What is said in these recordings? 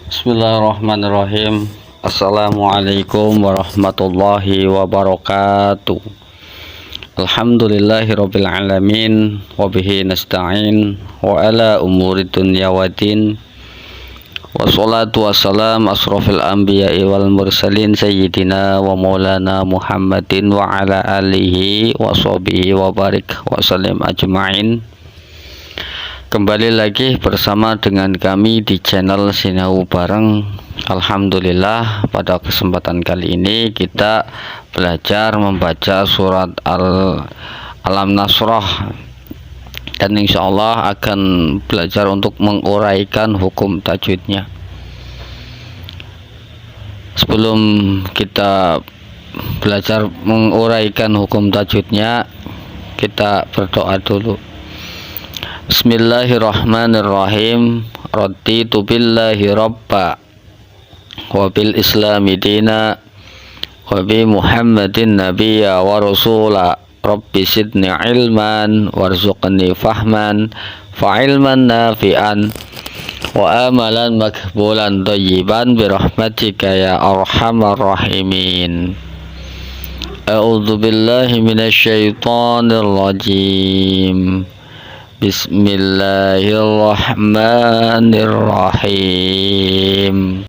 Bismillahirrahmanirrahim. Assalamualaikum warahmatullahi wabarakatuh. Alhamdulillahirabbil alamin wa bihi nasta'in wa ala umuri dunya waddin. Wassalatu wassalam asrofil anbiya'i wal mursalin sayyidina wa maulana Muhammadin wa ala alihi wa sahbihi wa barik wa sallim ajma'in. Kembali lagi bersama dengan kami di channel Sinau Bareng. Alhamdulillah, pada kesempatan kali ini kita belajar membaca surat Alam Nasrah, dan insya Allah akan belajar untuk menguraikan hukum tajwidnya. Sebelum kita belajar menguraikan hukum tajwidnya, kita berdoa dulu. Bismillahirrahmanirrahim. Raditu billahi rabba wa bil islami dina wa bi muhammadin nabiyya wa rasula. Rabbi sidni ilman warzuqni fahman fa ilman nafi'an wa amalan makbulan thayyiban bi rahmatika ya arhamar rahimin. A'udzu billahi minasy syaithanir rajim. Bismillahirrahmanirrahim.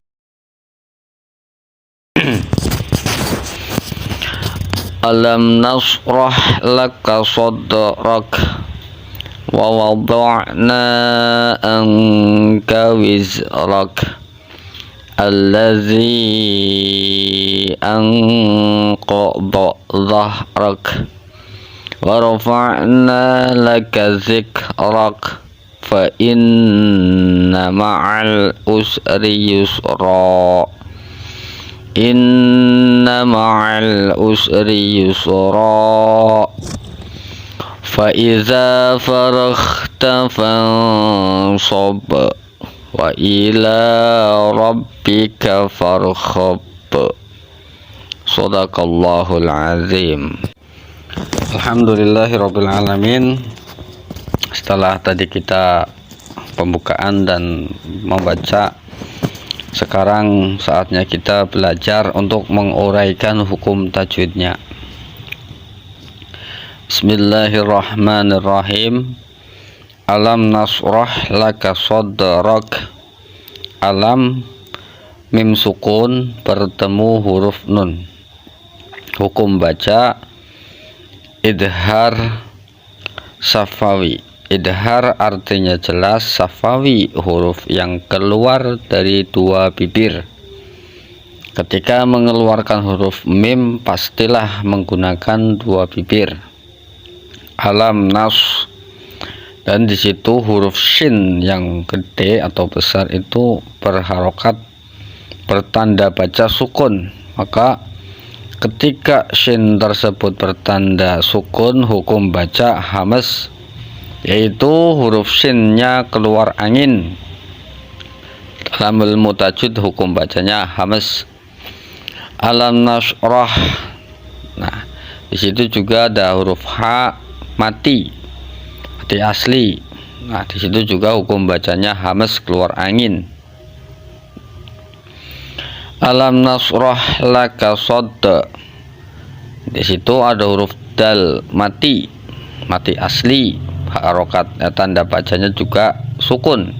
Alam nasrah laka sadrak wa wada'na anka wizrak allazi anqadha dhahrak wa rafa'na laka zikrak fa inna ma'al usri yusra inna ma'al usri yusra fa iza faraghta fansab wa ila rabbika farghab. Shadaqallahul azim. Alhamdulillahirabbil alamin. Setelah tadi kita pembukaan dan membaca, sekarang saatnya kita belajar untuk menguraikan hukum tajwidnya. Bismillahirrahmanirrahim. Alam nasrah laka sadrak. Alam mim sukun bertemu huruf nun. Hukum baca idhar safawi. Idhar artinya jelas, safawi huruf yang keluar dari dua bibir. Ketika mengeluarkan huruf mim pastilah menggunakan dua bibir. Alam nas, dan di situ huruf shin yang gede atau besar itu berharokat, bertanda baca sukun. Maka ketika shin tersebut bertanda sukun, hukum baca hamas, yaitu huruf shinnya keluar angin. Dalam ilmu tajwid hukum bacanya hamas. Alam nasrah. Nah, di situ juga ada huruf ha mati, mati asli. Nah, di situ juga hukum bacanya hamas, keluar angin. Alam nasrah laka sadda. Di situ ada huruf dal mati, mati asli, harokat, tanda bacanya juga sukun.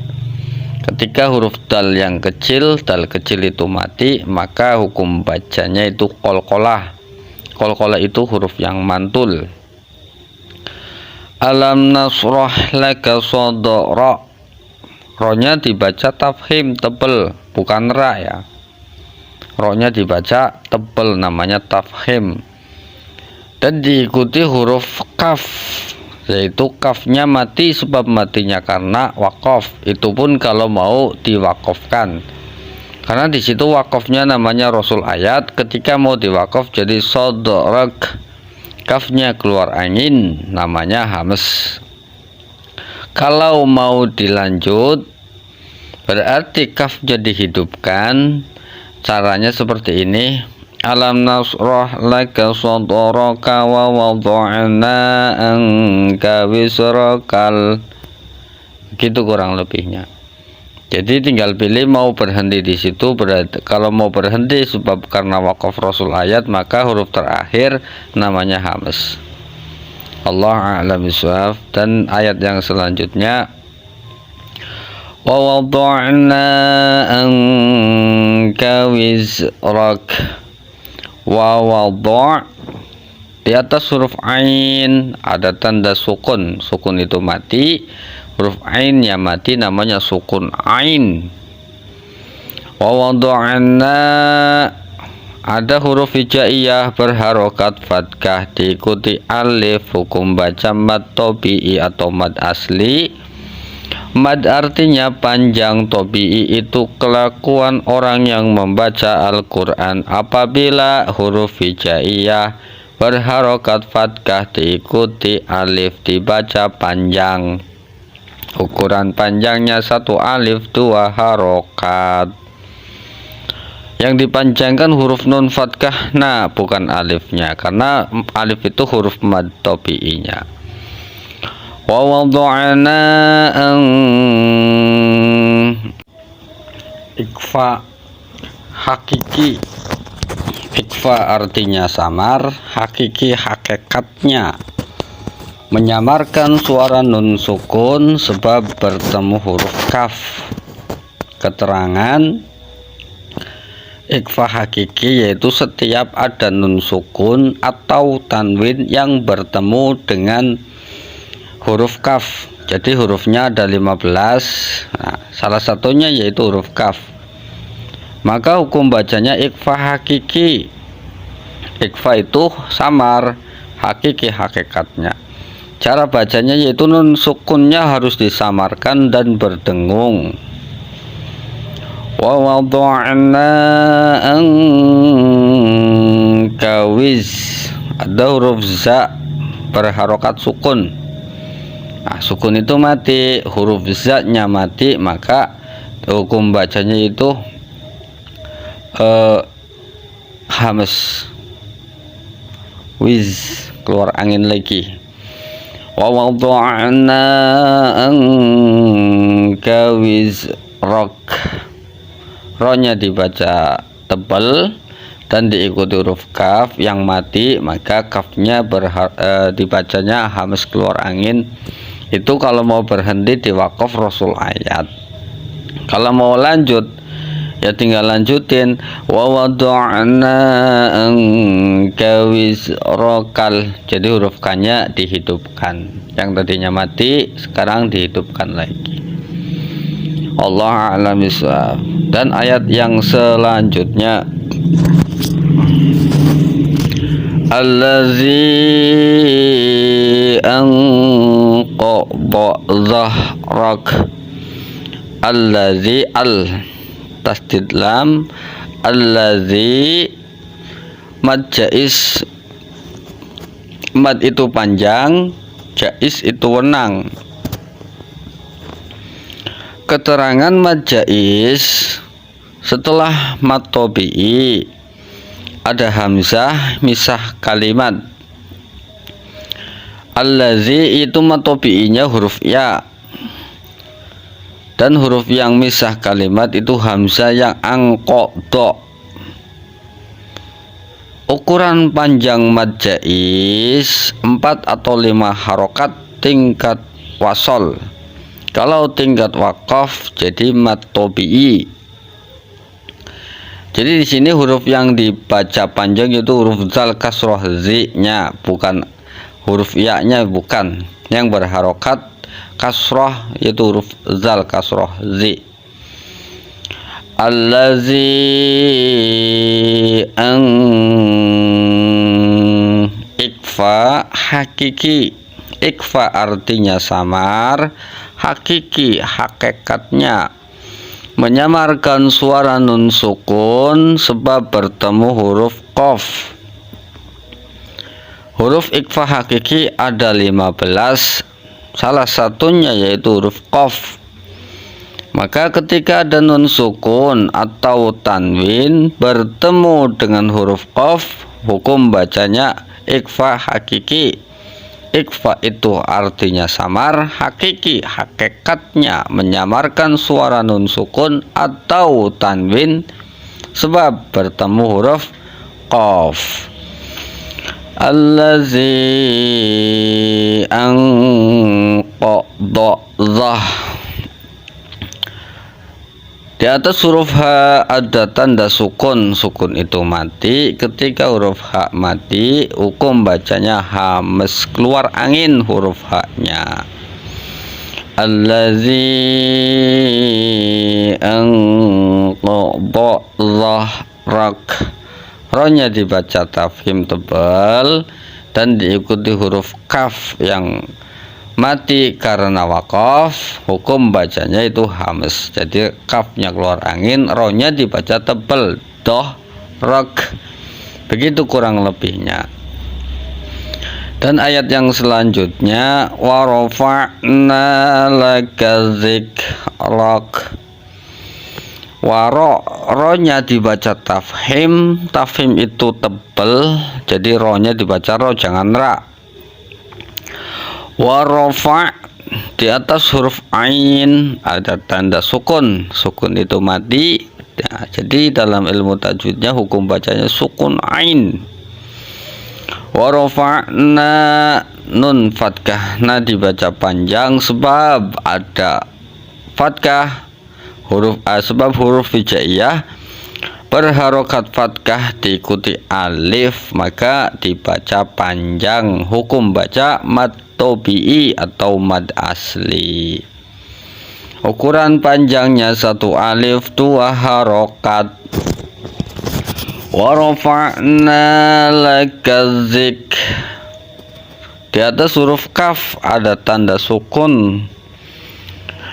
Ketika huruf dal yang kecil, dal kecil itu mati, maka hukum bacanya itu qalqalah. Qalqalah itu huruf yang mantul. Alam nasrah laka sadra. Ronya dibaca tafhim, tebel, bukan ra ya. Ronya dibaca tebal, namanya tafhim, dan diikuti huruf kaf, yaitu kafnya mati sebab matinya karena wakof. Itu pun kalau mau diwakofkan, karena di situ wakofnya namanya rasul ayat. Ketika mau diwakof jadi sodorek, kafnya keluar angin, namanya hamas. Kalau mau dilanjut berarti kafnya dihidupkan. Caranya seperti ini. Alam nasrah laka sadraka wa wada'na anka wisrakal. Gitu kurang lebihnya. Jadi tinggal pilih mau berhenti di situ. Berarti kalau mau berhenti sebab karena wakaf rasul ayat, maka huruf terakhir namanya hamz. Allah a'lam bishawab. Dan ayat yang selanjutnya, wa wada'na anka wizrak. Wa wada', di atas huruf ain ada tanda sukun. Sukun itu mati. Huruf ainnya mati, namanya sukun ain. Wa wada'na, ada huruf hijaiyah berharokat fathah diikuti alif, hukum baca mad tabi'i atau mad asli. Mad artinya panjang, tabi'i itu kelakuan orang yang membaca Al-Quran. Apabila huruf hijaiyah berharokat fathah diikuti alif dibaca panjang. Ukuran panjangnya 1 alif 2 harokat. Yang dipanjangkan huruf nun fathah, nah bukan alifnya, karena alif itu huruf mad tabi'inya. Wa wada'na ikfa hakiki. Ikfa artinya samar, hakiki hakikatnya menyamarkan suara nun sukun sebab bertemu huruf kaf. Keterangan ikfa hakiki yaitu setiap ada nun sukun atau tanwin yang bertemu dengan huruf kaf. Jadi hurufnya ada 15. Nah, salah satunya yaitu huruf kaf. Maka hukum bacanya ikfa hakiki. Ikfa itu samar, hakiki hakikatnya. Cara bacanya yaitu nun sukunnya harus disamarkan dan berdengung. Wa wada'na anka wiz, ada huruf za berharokat sukun. Nah, sukun itu mati, huruf za-nya mati, maka hukum bacanya itu hamz. Wiz, keluar angin lagi. Wa wada'na anka wizrak. Ro-nya dibaca tebal dan diikuti huruf kaf yang mati, maka kafnya dibacanya hamz keluar angin. Itu kalau mau berhenti di wakaf rasul ayat. Kalau mau lanjut ya tinggal lanjutin. Wa wada'na anka wizrakal. Jadi huruf K-nya dihidupkan. Yang tadinya mati sekarang dihidupkan lagi. Allah a'lam bishawab. Dan ayat yang selanjutnya, allazi anqadha dhahrak. Allazi, al tasdid lam, allazi mad jais. Mad itu panjang, jais itu wenang. Keterangan mad jais setelah mad tabi'i ada hamzah misah kalimat. Allazi itu mad tabi'inya huruf ya, dan huruf yang misah kalimat itu hamzah yang angqadha. Ukuran panjang mad jais 4 atau 5 harokat tingkat wasol. Kalau tingkat wakaf jadi mad tabi'i. Jadi di sini huruf yang dibaca panjang itu huruf zal kasroh zi-nya, bukan huruf ya-nya, bukan. Yang berharokat kasroh yaitu huruf zal kasroh zi. Allazi ikfa hakiki. Ikfa artinya samar, hakiki hakikatnya menyamarkan suara nun sukun sebab bertemu huruf qaf. Huruf ikfa hakiki ada 15, salah satunya yaitu huruf qaf. Maka ketika ada nun sukun atau tanwin bertemu dengan huruf qaf, hukum bacanya ikfa hakiki. Ikhfa itu artinya samar, hakiki hakikatnya menyamarkan suara nun sukun atau tanwin sebab bertemu huruf qaf. Allazi anqadha. Di atas huruf H ada tanda sukun. Sukun itu mati. Ketika huruf H mati, hukum bacanya hamas, keluar angin huruf H-nya. Allazi anqadha rak. Ro-nya dibaca tafkhim tebal dan diikuti huruf kaf yang mati karena wakaf, hukum bacanya itu hamas. Jadi kafnya keluar angin, ro-nya dibaca tebal, doh rak. Begitu kurang lebihnya. Dan ayat yang selanjutnya wa rafa'na laka dzikrak. Ro-nya dibaca tafhim. Tafhim itu tebal, jadi ro-nya dibaca ro, jangan ra. Warofa, di atas huruf ain ada tanda sukun. Sukun itu mati. Nah, jadi dalam ilmu tajwidnya hukum bacanya sukun ain. Warofa'na nun fatkah. Nah dibaca panjang sebab ada fatkah huruf sebab huruf hijaiyah berharokat fatkah diikuti alif, maka dibaca panjang. Hukum baca mad tobi'i atau mad asli. Ukuran panjangnya 1 alif 2 harokat. Wa rafa'na laka dzik. Di atas huruf kaf ada tanda sukun.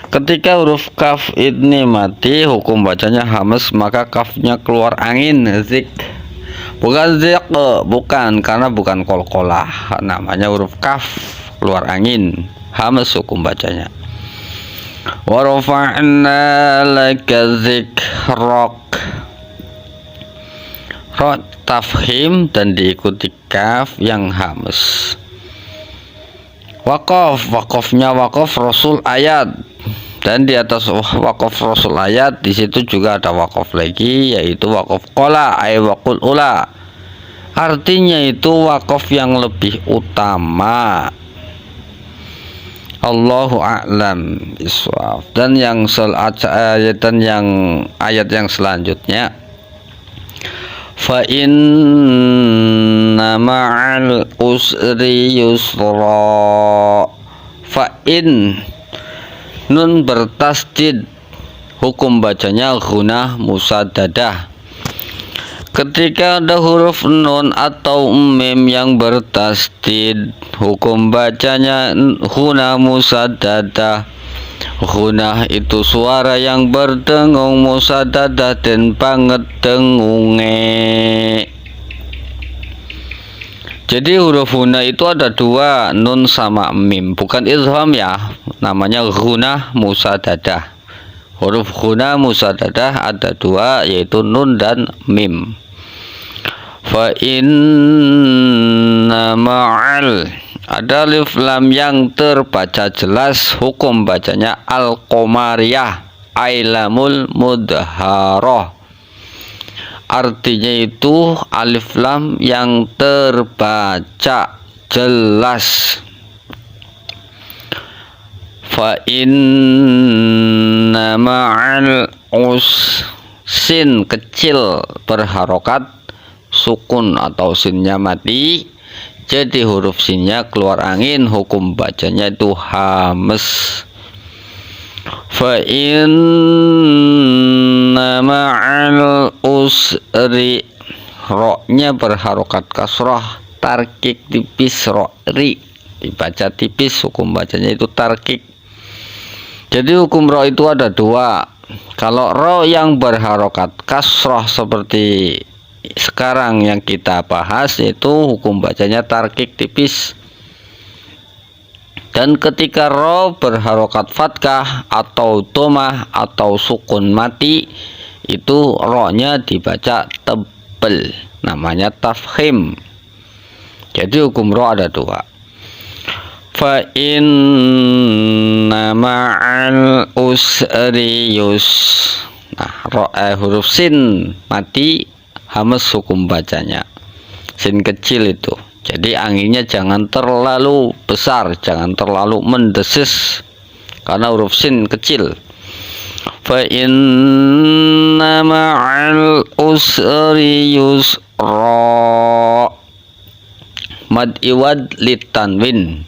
Ketika huruf kaf ini mati, hukum bacanya hamas, maka kafnya keluar angin, zik. Bukan zik, bukan, karena bukan kolkolah, namanya huruf kaf keluar angin, hamas hukum bacanya. Wa rafa'na laka dzikrak. Ro tafhim dan diikuti kaf yang hamas. Waqaf, waqafnya waqaf rasul ayat. Dan di atas waqaf rasul ayat di situ juga ada waqaf lagi, yaitu waqaf qola ay waqul ula. Artinya itu waqaf yang lebih utama. Allahu a'lam bishawab. Dan yang ayat yang selanjutnya, fa inna ma'al usri yusra. Fa in nun bertasdid, hukum bacanya ghunah musaddadah. Ketika ada huruf nun atau mim yang bertasdid, hukum bacanya ghunah musaddadah. Ghunah itu suara yang berdengung, musaddadah dan banget dengunge. Jadi huruf ghunah itu ada 2, nun sama mim, bukan idgham ya, namanya ghunah musaddadah. Huruf ghunah musaddadah ada 2, yaitu nun dan mim. Fa inna ma'al, ada alif lam yang terbaca jelas, hukum bacanya al-qamariyah ailamul mudharah. Artinya itu alif lam yang terbaca jelas. Fa inna ma'al sin kecil berharokat, sukun atau sinnya mati, jadi huruf sinnya keluar angin, hukum bacanya itu hamas. Fa inna ma'al usri, ro-nya berharokat kasrah, tarkik tipis, ro-ri dibaca tipis, hukum bacanya itu tarkik. Jadi hukum ro itu ada 2. Kalau ro yang berharokat kasrah seperti sekarang yang kita bahas, itu hukum bacanya tarkik tipis. Dan ketika ro berharokat fatkah atau domah atau sukun mati, itu ro-nya dibaca tebel, namanya tafkhim. Jadi hukum ro ada 2. Fa inna ma'al usri yus. Nah, huruf sin mati, hamas hukum bacanya. Sin kecil itu. Jadi anginnya jangan terlalu besar, jangan terlalu mendesis karena huruf sin kecil. Fa inna ma'al usri yusra. Mad iwad litanwin.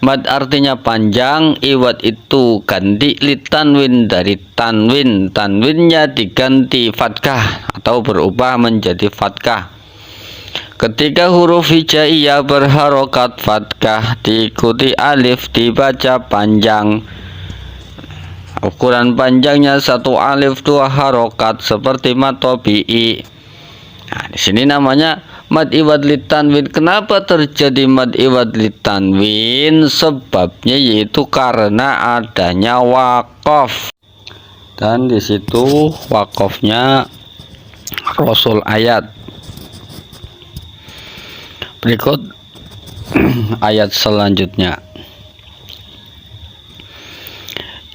Mad artinya panjang, iwad itu ganti litanwin dari tanwin. Tanwinnya diganti fathah atau berubah menjadi fathah. Ketika huruf hijaiyah berharokat fathah diikuti alif dibaca panjang. Ukuran panjangnya 1 alif 2 harokat seperti mad tabi'i. Nah, di sini namanya mad iwad litanwin. Kenapa terjadi mad iwad litanwin? Sebabnya yaitu karena adanya waqaf. Dan di situ waqafnya rasul ayat. Berikut ayat selanjutnya.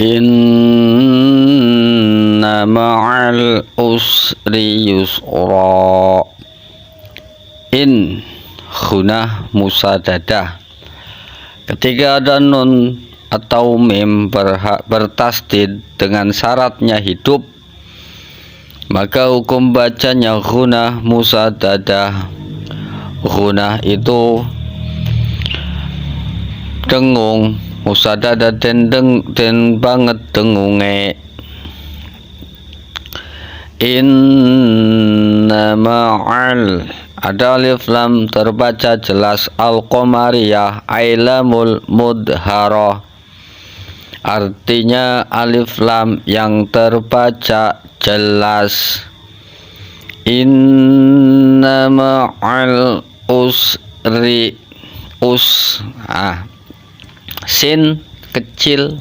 Inna ma'al usri yusra. In ghunah musadadah. Ketika ada nun atau mim bertasdid dengan syaratnya hidup, maka hukum bacanya ghunah musadadah. Ghunah itu dengung, musadadah den banget dengunge. Inna ma'al, ada alif lam terbaca jelas, al-qamariyah ailamul mudharah. Artinya alif lam yang terbaca jelas. Inna ma'al usri sin kecil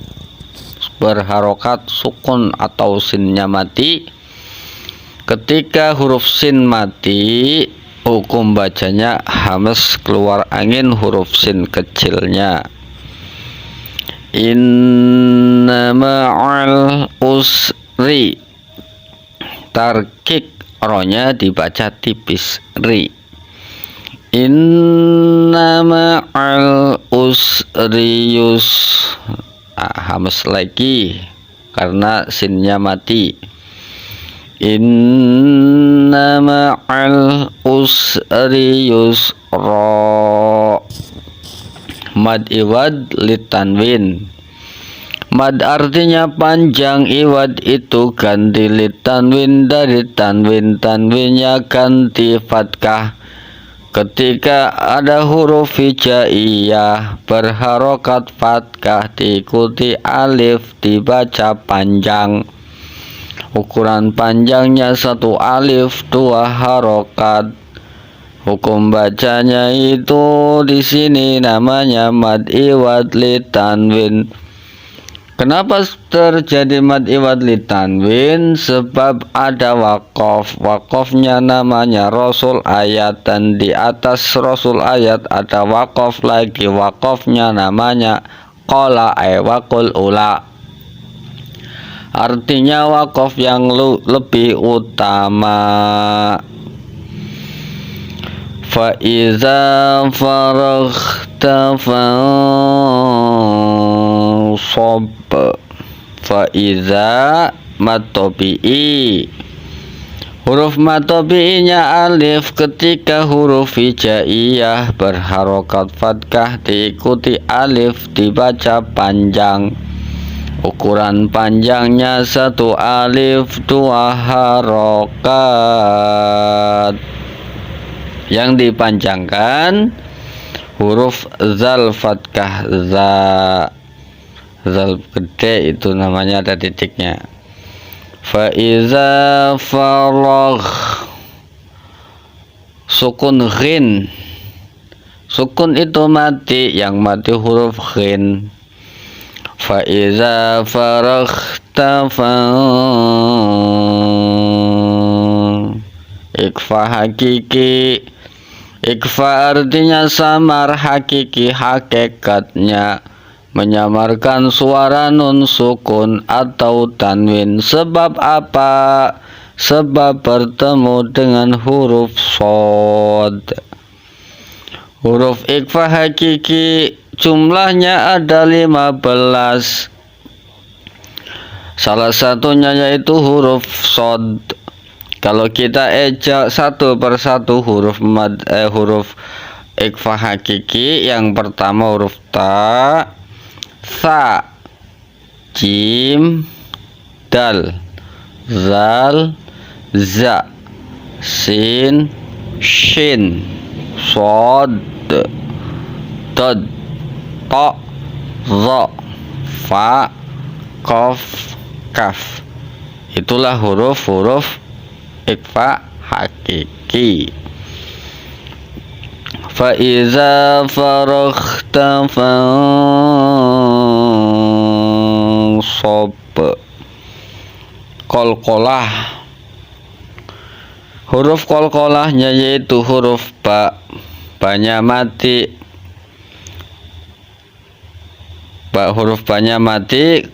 berharokat sukun atau sinnya mati. Ketika huruf sin mati, hukum bacanya hamas keluar angin huruf sin kecilnya. Inna ma'al usri, tarkik rohnya dibaca tipis ri. Inna ma'al usri yus, hamas lagi karena sinnya mati. Inna ma'al usri yusra. Mad iwad litanwin. Mad artinya panjang, iwad itu ganti litanwin dari tanwin. Tanwinnya ganti fathah. Ketika ada huruf hijaiyah berharokat fathah diikuti alif dibaca panjang. Ukuran panjangnya 1 alif 2 harokat. Hukum bacanya itu di sini namanya mad iwad litanwin. Kenapa terjadi mad iwad litanwin? Sebab ada waqaf. Waqafnya namanya rasul ayat, dan di atas rasul ayat ada waqaf lagi. Waqafnya namanya qala waqul ula. Artinya waqaf yang lebih utama. Fa iza faraghta fansab. Fa iza mad tabi'i. Huruf mad tabi'inya alif. Ketika huruf hijaiyah berharokat fathah diikuti alif dibaca panjang. Ukuran panjangnya 1 alif 2 harokat. Yang dipanjangkan huruf zal fathah za. Zal gede itu namanya ada titiknya. Fa iza faragh, sukun ghin. Sukun itu mati, yang mati huruf ghin. Fa iza faraghta ikfa hakiki. Ikhfa artinya samar, hakiki hakikatnya menyamarkan suara nun sukun atau tanwin. Sebab apa? Sebab bertemu dengan huruf shad. Huruf ikhfa hakiki jumlahnya ada 15. Salah satunya yaitu huruf shad. Kalau kita ejak satu persatu huruf ikhfa hakiki, yang pertama huruf ta, sa, jim, dal, zal, za, sin, shin, shad, dad, ta, za, fa, qaf, kaf. Itulah huruf-huruf ikhfa hakiki. Fa iza faraghta fansab. Qalqalah. Huruf qalqalahnya yaitu huruf ba, ba-nya mati. Huruf ba-nya mati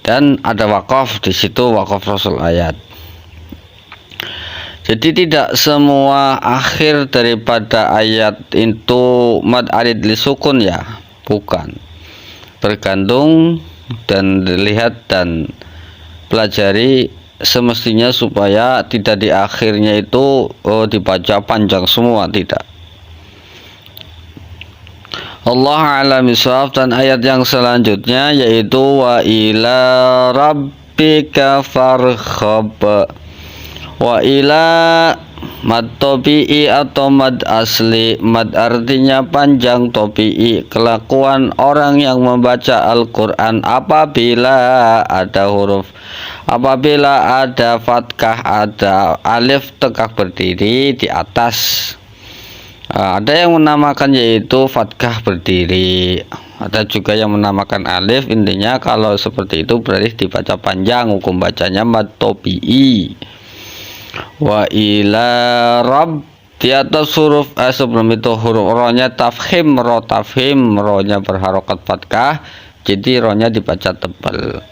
dan ada waqaf di situ, waqaf rasul ayat. Jadi tidak semua akhir daripada ayat itu mad arid li sukun ya, bukan. Tergantung dan dilihat dan pelajari semestinya supaya tidak di akhirnya itu dibaca panjang semua, tidak. Allah a'lam bishawab. Dan ayat yang selanjutnya yaitu wa ila rabbika farghab. Wa ila mad tobi'i atau mad asli. Mad artinya panjang, tobi'i kelakuan orang yang membaca Al-Quran apabila ada fathah, ada alif tegak berdiri di atas. Ada yang menamakan yaitu fathah berdiri, ada juga yang menamakan alif. Intinya kalau seperti itu berarti dibaca panjang, hukum bacanya mad tobi'i. Wa ila rabb, di atas huruf sebelum itu huruf ro-nya tafkhim, ro tafhim, ro-nya berharokat fathah, jadi ro-nya dibaca tebal.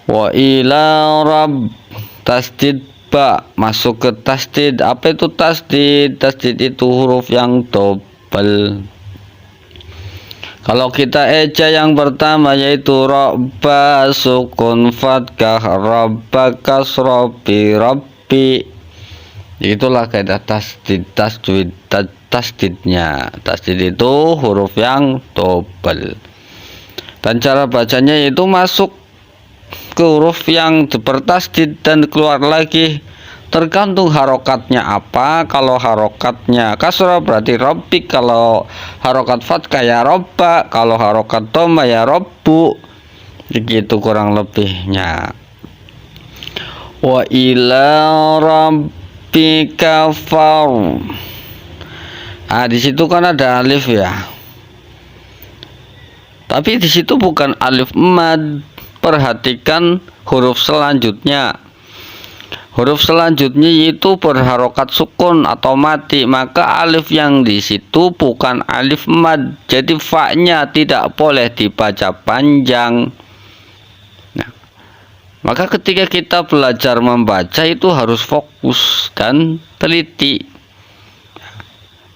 Wa ila rabb, tasdid ba, masuk ke tasdid. Apa itu tasdid? Tasdid itu huruf yang tebal. Kalau kita eja yang pertama yaitu robba sukun fathah, robba kasra bi rabbi. Itulah kaidah tasdidnya. Tasdid itu huruf yang tebal. Dan cara bacanya itu masuk ke huruf yang bertasdid dan keluar lagi, tergantung harokatnya apa. Kalau harokatnya kasrah berarti robbi, kalau harokat fathah ya robba, kalau harokat dhamma ya robbu. Begitu kurang lebihnya. Wa ila rabbika far. Di situ kan ada alif ya. Tapi di situ bukan alif mad. Perhatikan huruf selanjutnya. Huruf selanjutnya itu berharokat sukun atau mati, maka alif yang di situ bukan alif mad. Jadi fa-nya tidak boleh dibaca panjang. Maka ketika kita belajar membaca itu harus fokus dan teliti.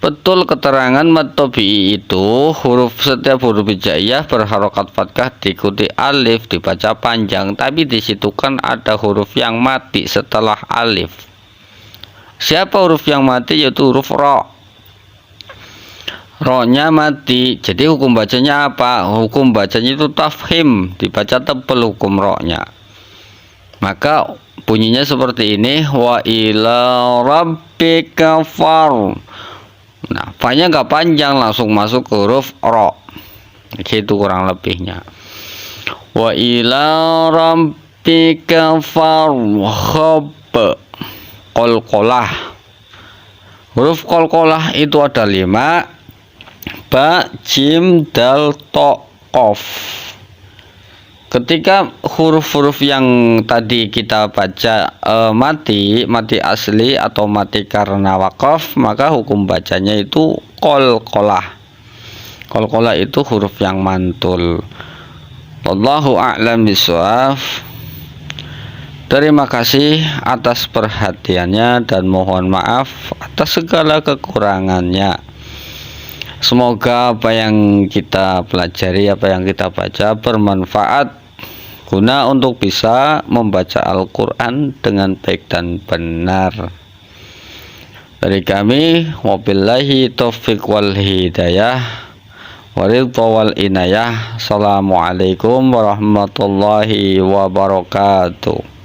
Betul keterangan mad tobi'i itu setiap huruf hijaiyah berharokat fathah diikuti alif dibaca panjang, tapi di situ kan ada huruf yang mati setelah alif. Siapa huruf yang mati? Yaitu huruf ro. Ro-nya mati. Jadi hukum bacanya apa? Hukum bacanya itu tafhim, dibaca tebal hukum ro-nya. Maka bunyinya seperti ini, wa ila rabbika far. Nah, fa-nya nggak panjang, langsung masuk ke huruf ro. Gitu kurang lebihnya. Wa ila rabbika farghab. Qalqalah. Huruf qalqalah itu ada 5. Ba, jim, dal, to, qaf. Ketika huruf-huruf yang tadi kita baca mati asli atau mati karena wakaf, maka hukum bacanya itu qalqalah. Qalqalah itu huruf yang mantul. Wallahu a'lam bishawab. Terima kasih atas perhatiannya dan mohon maaf atas segala kekurangannya. Semoga apa yang kita pelajari, apa yang kita baca bermanfaat guna untuk bisa membaca Al-Quran dengan baik dan benar. Dari kami, wabillahi taufiq wal hidayah, waridha wal inayah. Assalamualaikum warahmatullahi wabarakatuh.